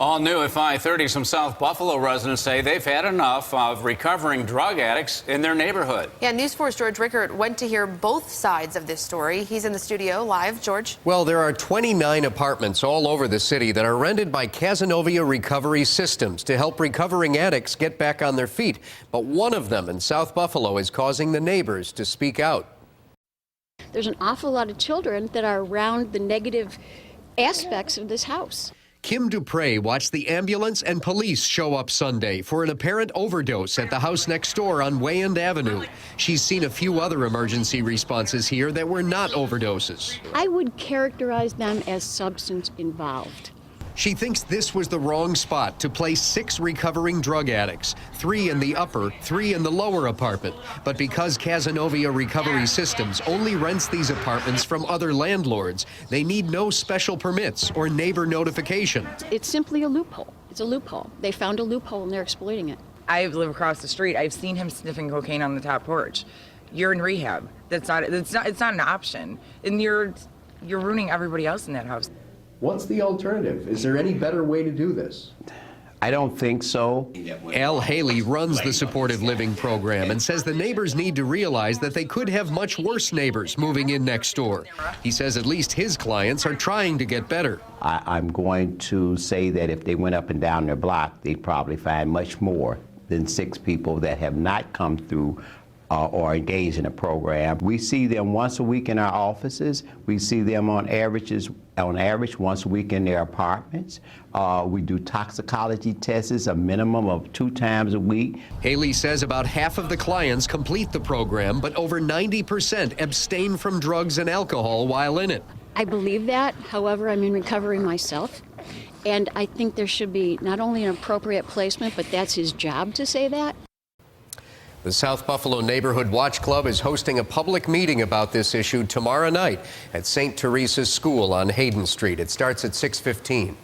All new at 5:30, some South Buffalo residents say they've had enough of recovering drug addicts in their neighborhood. Yeah, News 4's George Rickert went to hear both sides of this story. He's in the studio live. George? Well, there are 29 apartments all over the city that are rented by Casanova Recovery Systems to help recovering addicts get back on their feet. But one of them in South Buffalo is causing the neighbors to speak out. There's an awful lot of children that are around the negative aspects of this house. Kim Dupre watched the ambulance and police show up Sunday for an apparent overdose at the house next door on Wayand Avenue. She's seen a few other emergency responses here that were not overdoses. I would characterize them as substance involved. She thinks this was the wrong spot to place 6 recovering drug addicts, 3 in the upper, 3 in the lower apartment. But because Casanova Recovery Systems only rents these apartments from other landlords, they need no special permits or neighbor notification. It's simply a loophole. It's a loophole. They found a loophole and they're exploiting it. I live across the street. I've seen him sniffing cocaine on the top porch. You're in rehab. It's not an option. And you're ruining everybody else in that house. What's the alternative? Is there any better way to do this? I don't think so. Al Haley runs the supportive living program and says the neighbors need to realize that they could have much worse neighbors moving in next door. He says at least his clients are trying to get better. I'm going to say that if they went up and down their block, they'd probably find much more than 6 people that have not come through or engaged in a program. We see them once a week in our offices. We see them on average once a week in their apartments. We do toxicology tests a minimum of 2 times a week. Haley says about half of the clients complete the program, but over 90% abstain from drugs and alcohol while in it. I believe that. However, I'm in recovery myself. And I think there should be not only an appropriate placement, but that's his job to say that. The South Buffalo Neighborhood Watch Club is hosting a public meeting about this issue tomorrow night at St. Teresa's School on Hayden Street. It starts at 6:15.